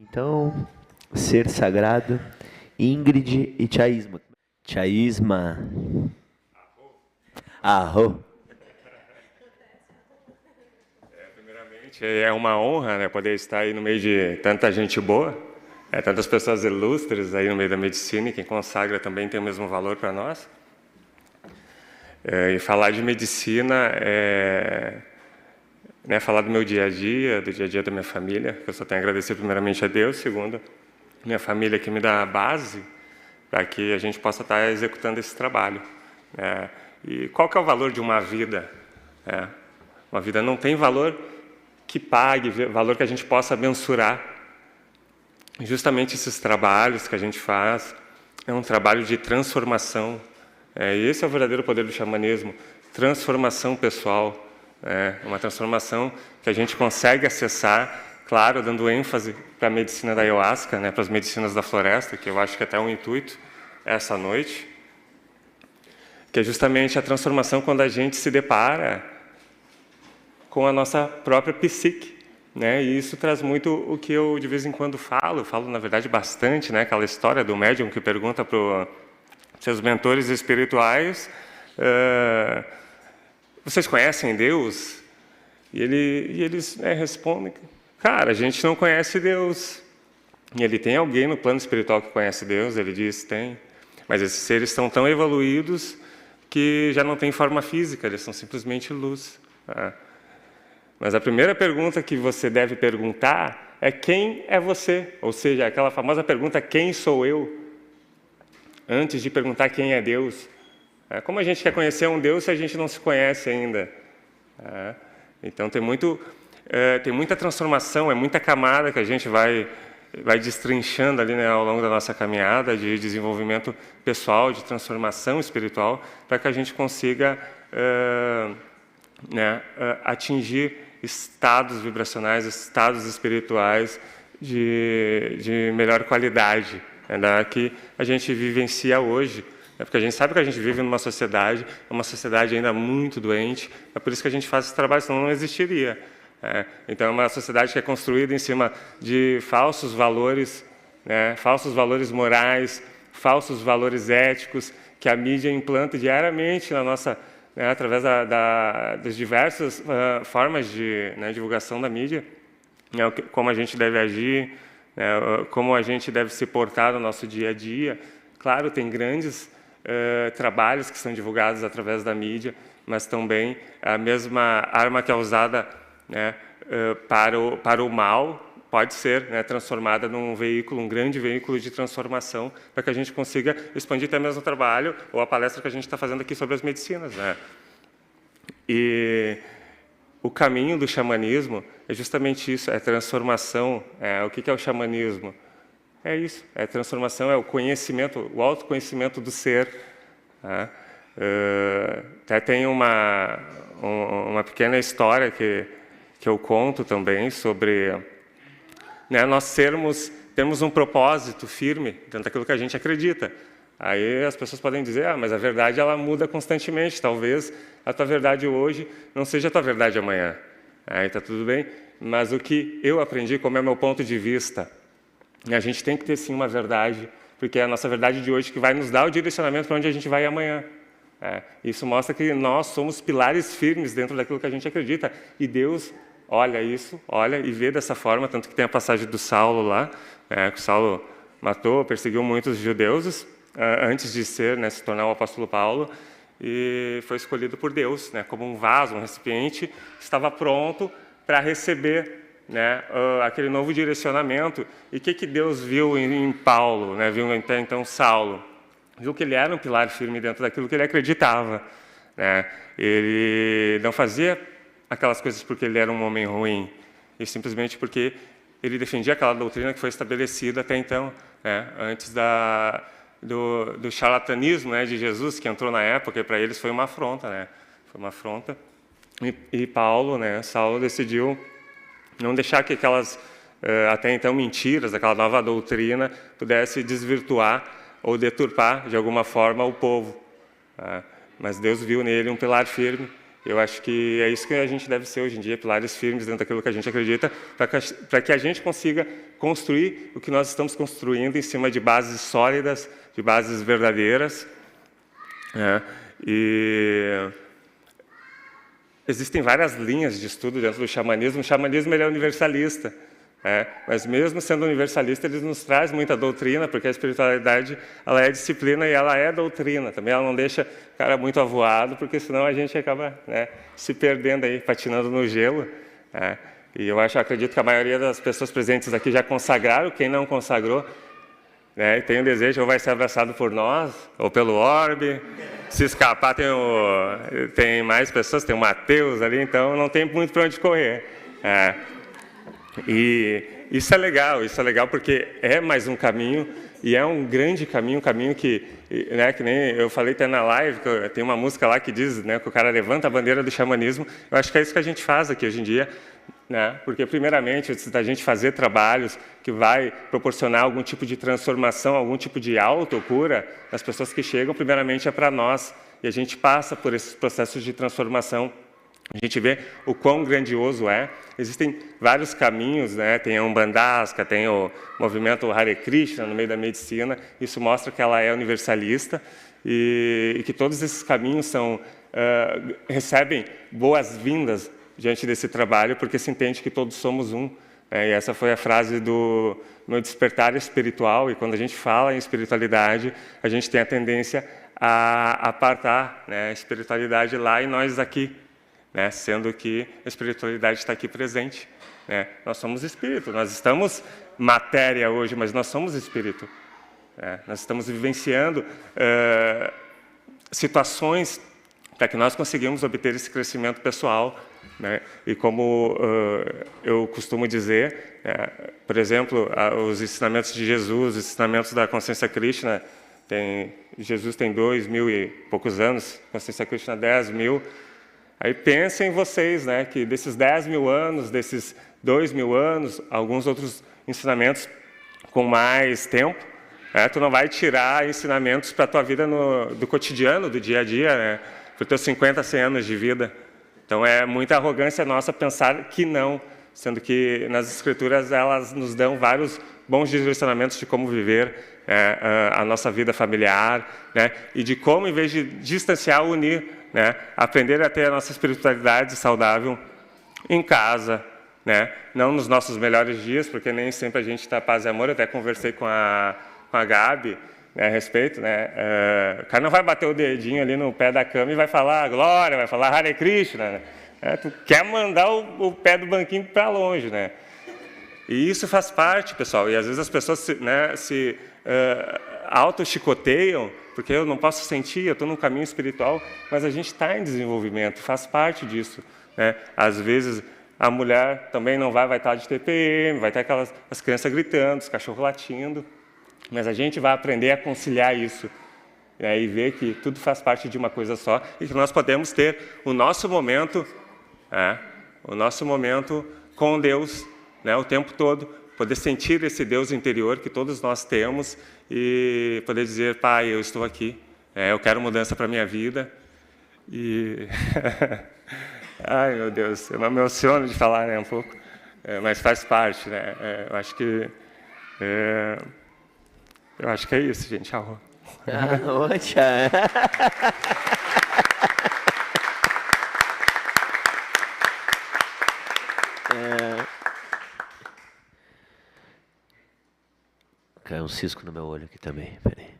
Então, ser sagrado, Ingrid e Tchaisma. Tchaisma. Arro. Primeiramente, é uma honra, né, poder estar aí no meio de tanta gente boa, tantas pessoas ilustres aí no meio da medicina, e quem consagra também tem o mesmo valor para nós. E falar de medicina né, falar do meu dia a dia, do dia a dia da minha família, que eu só tenho a agradecer primeiramente a Deus, segundo, minha família que me dá a base para que a gente possa estar executando esse trabalho. E qual que é o valor de uma vida? Uma vida não tem valor que pague, valor que a gente possa mensurar. Justamente esses trabalhos que a gente faz é um trabalho de transformação. E esse é o verdadeiro poder do xamanismo, transformação pessoal. Uma transformação que a gente consegue acessar, claro, dando ênfase para a medicina da ayahuasca, né, para as medicinas da floresta, que eu acho que até é um intuito essa noite, que é justamente a transformação quando a gente se depara com a nossa própria psique, né? E isso traz muito o que eu de vez em quando falo na verdade bastante, né? Aquela história do médium que pergunta para os seus mentores espirituais: vocês conhecem Deus? E eles respondem: cara, a gente não conhece Deus. E ele tem alguém no plano espiritual que conhece Deus? Ele diz: tem. Mas esses seres estão tão evoluídos que já não têm forma física, eles são simplesmente luz. Mas a primeira pergunta que você deve perguntar é: quem é você? Ou seja, aquela famosa pergunta: quem sou eu? Antes de perguntar quem é Deus. Como a gente quer conhecer um Deus se a gente não se conhece ainda? Então tem muita transformação, é muita camada que a gente vai destrinchando ali, né, ao longo da nossa caminhada de desenvolvimento pessoal, de transformação espiritual, para que a gente consiga atingir estados vibracionais, estados espirituais de melhor qualidade, da que a gente vivencia hoje. Porque a gente sabe que a gente vive numa sociedade, uma sociedade ainda muito doente, é por isso que a gente faz esse trabalho, senão não existiria. Então é uma sociedade que é construída em cima de falsos valores, falsos valores morais, falsos valores éticos, que a mídia implanta diariamente na nossa, através das diversas formas de divulgação da mídia, como a gente deve agir, como a gente deve se portar no nosso dia a dia. Claro, tem grandes trabalhos que são divulgados através da mídia, mas também a mesma arma que é usada para o mal pode ser transformada num veículo, um grande veículo de transformação, para que a gente consiga expandir até mesmo o trabalho ou a palestra que a gente está fazendo aqui sobre as medicinas. E o caminho do xamanismo é justamente isso, é transformação. O que é o xamanismo? É isso, é transformação, é o conhecimento, o autoconhecimento do ser. Até tem uma pequena história que eu conto também sobre nós termos um propósito firme dentro daquilo que a gente acredita. Aí as pessoas podem dizer: mas a verdade ela muda constantemente, talvez a tua verdade hoje não seja a tua verdade amanhã. Aí está tudo bem, mas o que eu aprendi, como é o meu ponto de vista, a gente tem que ter sim uma verdade, porque é a nossa verdade de hoje que vai nos dar o direcionamento para onde a gente vai amanhã. Isso mostra que nós somos pilares firmes dentro daquilo que a gente acredita. E Deus olha isso, olha e vê dessa forma, tanto que tem a passagem do Saulo lá, que o Saulo matou, perseguiu muitos judeus antes de se tornar o apóstolo Paulo, e foi escolhido por Deus como um vaso, um recipiente que estava pronto para receber aquele novo direcionamento. E o que Deus viu em Paulo, viu até então Saulo? Viu que ele era um pilar firme dentro daquilo que ele acreditava. Ele não fazia aquelas coisas porque ele era um homem ruim, e simplesmente porque ele defendia aquela doutrina que foi estabelecida até então, antes do charlatanismo de Jesus, que entrou na época, e para eles foi uma afronta. Foi uma afronta. E Paulo, Saulo decidiu não deixar que aquelas, até então, mentiras, aquela nova doutrina, pudesse desvirtuar ou deturpar, de alguma forma, o povo. Mas Deus viu nele um pilar firme, Eu acho que é isso que a gente deve ser hoje em dia, pilares firmes dentro daquilo que a gente acredita, para que a gente consiga construir o que nós estamos construindo em cima de bases sólidas, de bases verdadeiras. E existem várias linhas de estudo dentro do xamanismo. O xamanismo ele é universalista, mas mesmo sendo universalista, ele nos traz muita doutrina, porque a espiritualidade ela é disciplina e ela é doutrina. Também ela não deixa o cara muito avoado, porque senão a gente acaba se perdendo aí, patinando no gelo. E eu acredito que a maioria das pessoas presentes aqui já consagraram. Quem não consagrou, e tem o desejo, ou vai ser abraçado por nós, ou pelo orbe. Se escapar, tem mais pessoas, tem o Mateus ali, então não tem muito para onde correr. E isso é legal porque é mais um caminho, e é um grande caminho, um caminho que nem eu falei até na live, que tem uma música lá que diz que o cara levanta a bandeira do xamanismo. Eu acho que é isso que a gente faz aqui hoje em dia, porque primeiramente, antes da gente fazer trabalhos que vai proporcionar algum tipo de transformação, algum tipo de autocura das pessoas que chegam, primeiramente é para nós, e a gente passa por esses processos de transformação. A gente vê o quão grandioso é. Existem vários caminhos, tem a Umbandasca, tem o movimento Hare Krishna no meio da medicina. Isso mostra que ela é universalista e que todos esses caminhos recebem boas-vindas diante desse trabalho, porque se entende que todos somos um. E essa foi a frase do meu despertar espiritual. E quando a gente fala em espiritualidade, a gente tem a tendência a apartar a espiritualidade lá e nós aqui. Sendo que a espiritualidade está aqui presente. Nós somos espírito, nós estamos matéria hoje, mas nós somos espírito. Nós estamos vivenciando situações para que nós conseguimos obter esse crescimento pessoal. E como eu costumo dizer, por exemplo, os ensinamentos de Jesus, os ensinamentos da Consciência Krishna, Jesus tem 2.000 e poucos anos, Consciência Krishna 10.000. Aí pensem vocês, que desses 10.000 anos, desses 2.000 anos, alguns outros ensinamentos com mais tempo, tu não vai tirar ensinamentos para a tua vida do cotidiano, do dia a dia, para os teus 50, 100 anos de vida. Então é muita arrogância nossa pensar que não, sendo que nas Escrituras elas nos dão vários bons direcionamentos de como viver a nossa vida familiar, e de como, em vez de distanciar, unir, aprender a ter a nossa espiritualidade saudável em casa, não nos nossos melhores dias, porque nem sempre a gente está paz e amor. Eu até conversei com a Gabi a respeito, o cara não vai bater o dedinho ali no pé da cama e vai falar glória, vai falar Hare Krishna, tu quer mandar o pé do banquinho para longe, E isso faz parte, pessoal, e às vezes as pessoas se auto-chicoteiam, porque eu não posso sentir, eu estou num caminho espiritual, mas a gente está em desenvolvimento, faz parte disso. Às vezes a mulher também não vai estar de TPM, vai ter as crianças gritando, os cachorros latindo, mas a gente vai aprender a conciliar isso, e ver que tudo faz parte de uma coisa só, e que nós podemos ter o nosso momento com Deus, o tempo todo, poder sentir esse Deus interior que todos nós temos e poder dizer, Pai, eu estou aqui, eu quero mudança para a minha vida. E ai, meu Deus, eu me emociono de falar um pouco, mas faz parte. Eu acho que é isso, gente. Tchau. Caiu um cisco no meu olho aqui também, peraí.